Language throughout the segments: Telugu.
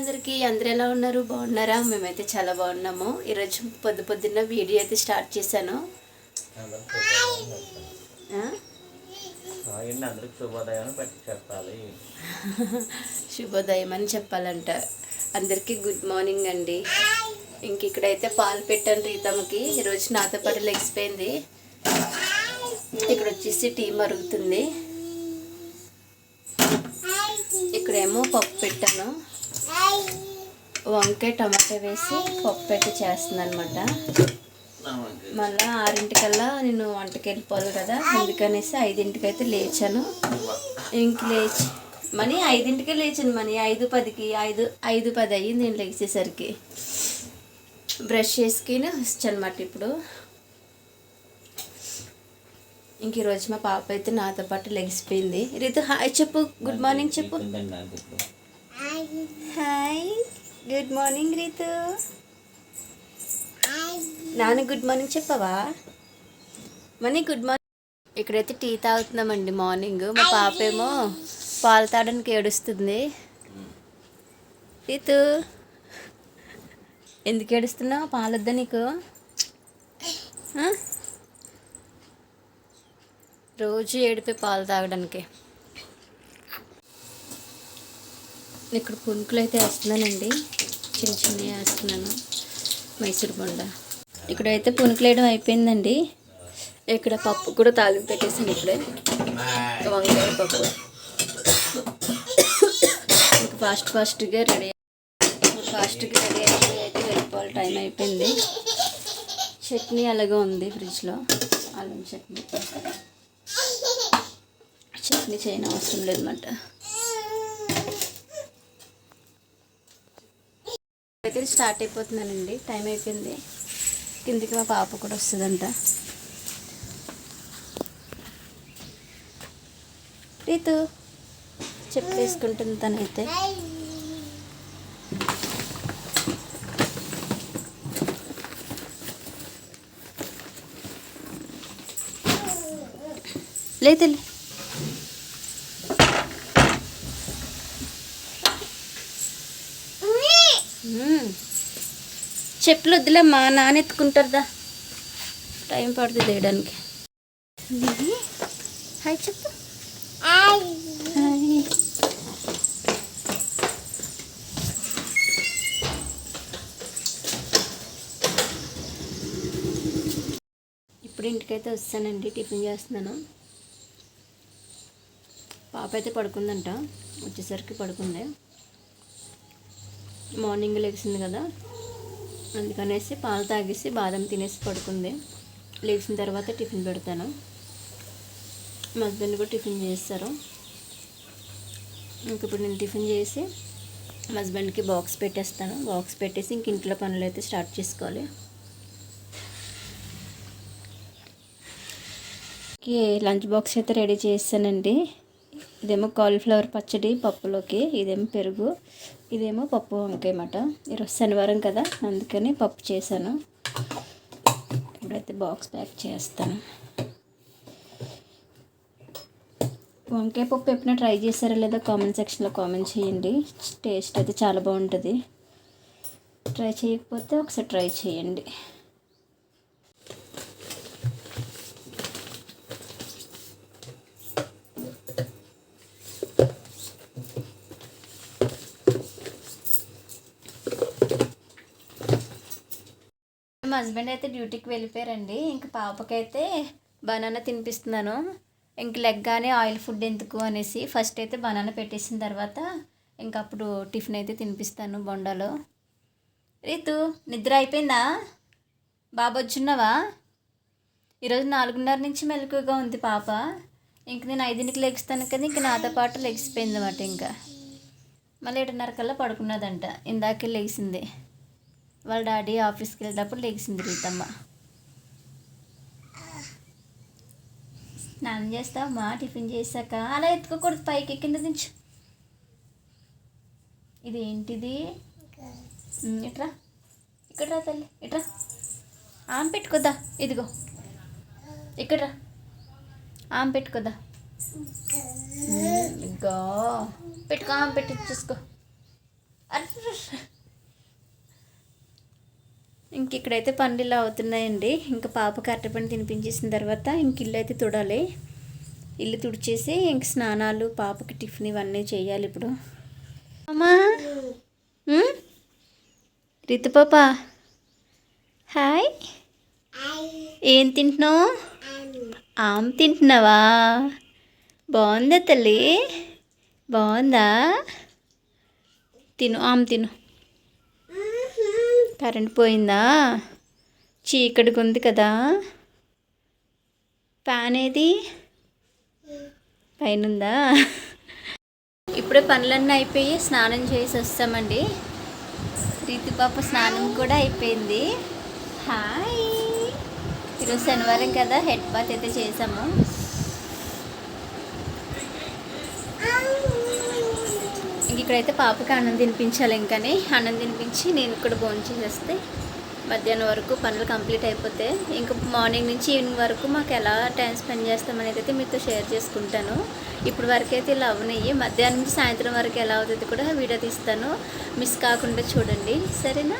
అందరికీ అందరూ ఎలా ఉన్నారు? బాగున్నారా? మేమైతే చాలా బాగున్నాము. ఈరోజు పొద్దున్న వీడియో అయితే స్టార్ట్ చేశాను. శుభోదయం అని చెప్పాలంట. అందరికీ గుడ్ మార్నింగ్ అండి. ఇంక ఇక్కడైతే పాలు పెట్టాను రీతమ్మకి. ఈరోజు నాతో పాటు లెగిసిపోయింది. ఇక్కడ వచ్చేసి టీ మరుగుతుంది. ఇక్కడేమో పప్పు పెట్టాను. వంకాయ టమాటా వేసి పప్పు పెట్టి చేస్తుంది అనమాట. మళ్ళీ 6:00కల్లా నేను వంటకి వెళ్ళిపోవాలి కదా, అందుకనేసి 5:00కి అయితే లేచాను. ఇంక లేచి మనీ 5:00కే లేచాను. మనీ 5:10కి 5:10 అయ్యింది నేను లేచేసరికి. బ్రష్ చేసుకుని వచ్చాను అనమాట. ఇప్పుడు ఇంక ఈరోజు మా పాప అయితే నాతో పాటు లెగిసిపోయింది. రీతు హాయ్ చెప్పు, గుడ్ మార్నింగ్ చెప్పు. Hi, good morning Ritu. నాన్న గుడ్ మార్నింగ్ చెప్పవా? Mani good morning. ఇక్కడైతే టీ తాగుతున్నామండి మార్నింగ్. మా పాప ఏమో పాలు తాగడానికి ఏడుస్తుంది. రీతు ఎందుకు ఏడుస్తున్నావు? పాలొద్దా నీకు? రోజు ఏడిపోయి పాలు తాగడానికి. ఇక్కడ పునుకులు అయితే వేస్తున్నానండి, చిన్న చిన్నవి వేస్తున్నాను, మైసూర్ బొండ. ఇక్కడైతే పునుకులు వేయడం అయిపోయిందండి. ఇక్కడ పప్పు కూడా తాలింపు పెట్టేసాను. ఇప్పుడే వంకాయ పప్పు. ఇంకా ఫాస్ట్గా రెడీ అయిపోయి అయితే వెళ్ళిపోవాలి. టైం అయిపోయింది. చట్నీ అలాగే ఉంది ఫ్రిడ్జ్లో, అల్లం చట్నీ చేయని అవసరం లేదన్నమాట. అయితే స్టార్ట్ అయిపోతున్నానండి. టైం అయిపోయింది. కిందికి మా పాప కూడా వస్తుందంట. రీతు చెప్పు వేసుకుంటుంది తనైతే. లేతలే చెప్పులు వద్దులేమ్మా, నాన్న ఎత్తుకుంటారుదా, టైం పడుతుంది వేయడానికి. హాయ్ చెప్పు. ఇప్పుడు ఇంటికైతే వస్తానండి. టిఫిన్ చేస్తున్నాను. పాప అయితే పడుకుందంట. వచ్చేసరికి పడుకుంది. మార్నింగ్ లెగిసింది కదా, అందుకనేసి పాలు తాగేసి బాదం తినేసి పడుకుంది. లేచిన తర్వాత టిఫిన్ పెడతాను. మా హస్బెండ్ కూడా టిఫిన్ చేస్తారు. ఇంక ఇప్పుడు నేను టిఫిన్ చేసి మా హస్బెండ్కి బాక్స్ పెట్టేస్తాను. బాక్స్ పెట్టేసి ఇంక ఇంట్లో పనులు అయితే స్టార్ట్ చేసుకోవాలి. లంచ్ బాక్స్ అయితే రెడీ చేస్తానండి. ఇదేమో కాలీఫ్లవర్ పచ్చడి పప్పులోకి, ఇదేమో పెరుగు, ఇదేమో పప్పు వంకాయ అన్నమాట. ఈరోజు శనివారం కదా, అందుకని పప్పు చేశాను. ఇప్పుడైతే బాక్స్ ప్యాక్ చేస్తాను. వంకాయ పప్పు ఎప్పుడైనా ట్రై చేశారా లేదా కామెంట్ సెక్షన్లో కామెంట్ చేయండి. టేస్ట్ అయితే చాలా బాగుంటుంది. ట్రై చేయకపోతే ఒకసారి ట్రై చేయండి. మా హస్బెండ్ అయితే డ్యూటీకి వెళ్ళిపోయారండి. ఇంక పాపకైతే బనానా తినిపిస్తున్నాను. ఇంక లెగ్గానే ఆయిల్ ఫుడ్ ఎందుకు అనేసి ఫస్ట్ అయితే బనానా పెట్టేసిన తర్వాత ఇంక అప్పుడు టిఫిన్ అయితే తినిపిస్తాను బొండాలో. రీతు నిద్ర అయిపోయిందా? బాబు వచ్చున్నావా? ఈరోజు 4:30 నుంచి మెలకుగా ఉంది పాప. ఇంక నేను 5:00కి లెగిస్తాను కదా, ఇంక నాతో పాటు లెగిసిపోయింది అన్నమాట. ఇంకా మళ్ళీ 7:30కల్లా పడుకున్నదంట. ఇందాకే లెగిసింది. వాళ్ళ డాడీ ఆఫీస్కి వెళ్ళేటప్పుడు లెగిసింది రీతమ్మ. స్నానం చేస్తావమ్మా టిఫిన్ చేశాక? అలా ఎత్తుకోకూడదు, పైకి కింద దించు. ఇదేంటిది? ఇట్రా, ఇక్కడ రా తల్లి, ఇట్రా. ఆమె పెట్టుకోద్దా, ఇదిగో ఇక్కడ రా, ఆమె పెట్టుకోద్దా. ఇంకా పెట్టుకో, ఆమె పెట్టి చూసుకో. ఇంక ఇక్కడైతే పనులు ఇలా అవుతున్నాయండి. ఇంకా పాపకి అరటిపండు తినిపించేసిన తర్వాత ఇంక ఇల్లు అయితే తుడాలి. ఇల్లు తుడిచేసి ఇంక స్నానాలు, పాపకి టిఫిన్ ఇవన్నీ చేయాలి ఇప్పుడు. అమ్మా రితు పాప హాయ్, ఏం తింటున్నావు? ఆమ్ తింటున్నావా? బాగుందా తల్లి? బాగుందా? తిను, ఆమ్ తిను. కరెంట్ పోయిందా? చీకటిగా ఉంది కదా. ఫ్యాన్ ఏది? పైన ఉందా? ఇప్పుడే పనులన్నీ అయిపోయి స్నానం చేసి వస్తామండి. రీతు పాప స్నానం కూడా అయిపోయింది. హాయ్, ఈరోజు శనివారం కదా, హెడ్ బాత్ అయితే చేసాము. ఇంక ఇక్కడైతే పాపకి అన్నం తినిపించాలి. ఇంకని అన్నం తినిపించి నేను కూడా భోంచేసేస్తే మధ్యాహ్నం వరకు పనులు కంప్లీట్ అయిపోతే ఇంకా మార్నింగ్ నుంచి ఈవినింగ్ వరకు మాకు ఎలా టైం స్పెండ్ చేస్తామనేది అయితే మీతో షేర్ చేసుకుంటాను. ఇప్పుడు వరకు అయితే ఇలా అవునాయి. మధ్యాహ్నం నుంచి సాయంత్రం వరకు ఎలా అవుతుంది కూడా వీడియో తీస్తాను, మిస్ కాకుండా చూడండి, సరేనా?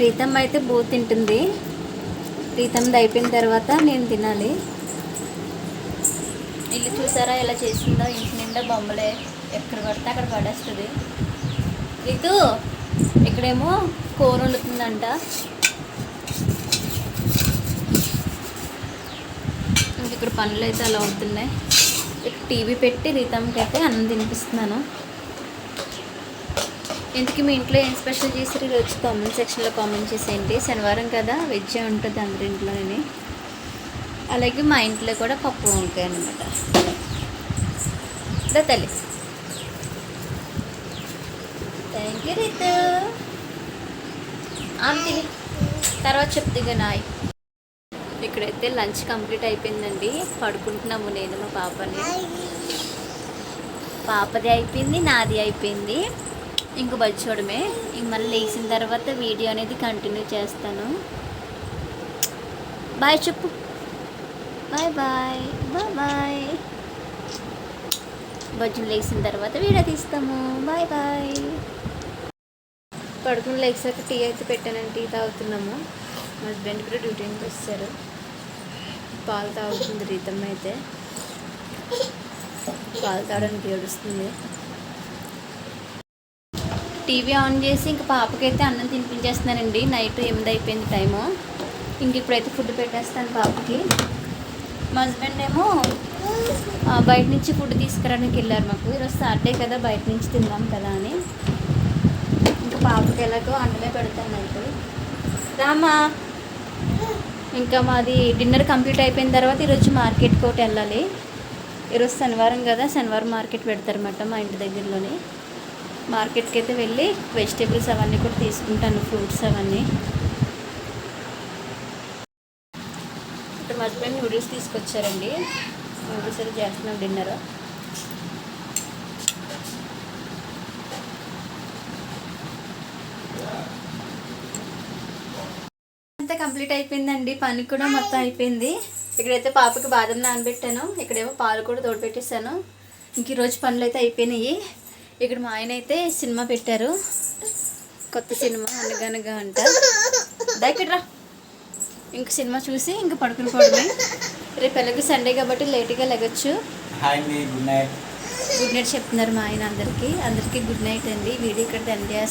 రీతమ్మ అయితే బూ తింటుంది. రీతమ్మది అయిపోయిన తర్వాత నేను తినాలి. ఇల్లు చూసారా ఎలా చేసిందో? ఇంటి నిండా బొమ్మలే, ఎక్కడ పడితే అక్కడ పడేస్తుంది. రీతు ఇక్కడేమో కూర వండుతుందంట. ఇంక ఇక్కడ పనులు అయితే అలా అవుతున్నాయి. ఇక్కడ టీవీ పెట్టి రీతమ్మకి అయితే అన్నం తినిపిస్తున్నాను. ఇంతకీ మీ ఇంట్లో ఏం స్పెషల్ చేసారు ఈరోజు కామెంట్ సెక్షన్లో కామెంట్ చేసేయండి. శనివారం కదా, వెజ్ ఉంటుంది అందరి ఇంట్లోనే. అలాగే మా ఇంట్లో కూడా పప్పు వంకాయ అనమాట. తల్లి థ్యాంక్ యూ రీతు. తిని తర్వాత చెప్తుగా నాయ్. ఇక్కడైతే లంచ్ కంప్లీట్ అయిపోయిందండి. పడుకుంటున్నాము నేను మా పాపని. పాపది అయిపోయింది, నాది అయిపోయింది. ఇంక బచ్చోడమే. ఇంక మళ్ళీ లేచిన తర్వాత వీడియో అనేది కంటిన్యూ చేస్తాను. బాయ్ చెప్పు. Bye bye bye bye. బజ్జులు లేచిన తర్వాత వీడియో తీస్తాము. Bye bye. పడుకుని లేచాక టీ అయితే పెట్టానండి. టీ తాగుతున్నాము. మా హస్బెండ్ కూడా డ్యూటీ నుంచి వస్తారు. పాలు తాగుతుంది రీతమ్మ అయితే. పాలు తాగడానికి ఏడుస్తుంది. టీవీ ఆన్ చేసి ఇంక పాపకైతే అన్నం తినిపించేస్తున్నానండి. నైట్ 8 అయిపోయింది టైము. ఇంక ఇప్పుడైతే ఫుడ్ పెట్టేస్తాను పాపకి. మా హస్బెండ్ ఏమో బయట నుంచి ఫుడ్ తీసుకురావడానికి వెళ్ళారు. మాకు ఈరోజు సాటర్డే కదా, బయట నుంచి తిందాం కదా అని. ఇంకా పాపకి ఎలాగో అన్నమే పెడతాను నైట్. రామా. ఇంకా మాది డిన్నర్ కంప్లీట్ అయిపోయిన తర్వాత ఈరోజు మార్కెట్ కోటి వెళ్ళాలి. ఈరోజు శనివారం కదా, శనివారం మార్కెట్ పెడతారన్నమాట మా ఇంటి దగ్గరలోనే. మార్కెట్కి అయితే వెళ్ళి వెజిటేబుల్స్ అవన్నీ కూడా తీసుకుంటాను, ఫ్రూట్స్ అవన్నీ. ఇప్పుడు మా హస్బెండ్ నూడిల్స్ తీసుకొచ్చారండి. నూడిల్స్ అయితే చేస్తున్నాం డిన్నర్. అంతా కంప్లీట్ అయిపోయిందండి. పని కూడా మొత్తం అయిపోయింది. ఇక్కడైతే పాపకి బాదం నానబెట్టాను. ఇక్కడేమో పాలు కూడా తోడుపెట్టేసాను. ఇంక ఈరోజు పనులు అయితే అయిపోయినాయి. ఇక్కడ మా ఆయన అయితే సినిమా పెట్టారు, కొత్త సినిమా అనగనగా అంట. దగ్గర ఇంక సినిమా చూసి ఇంక పడుకుని పోవడమే. రేపు ఎలాగో సండే కాబట్టి లేట్గా లెగచ్చు. గుడ్ నైట్ చెప్తున్నారు మా ఆయన అందరికీ గుడ్ నైట్ అండి. వీడియో ఇక్కడ ఎండ్ చేస్తాను.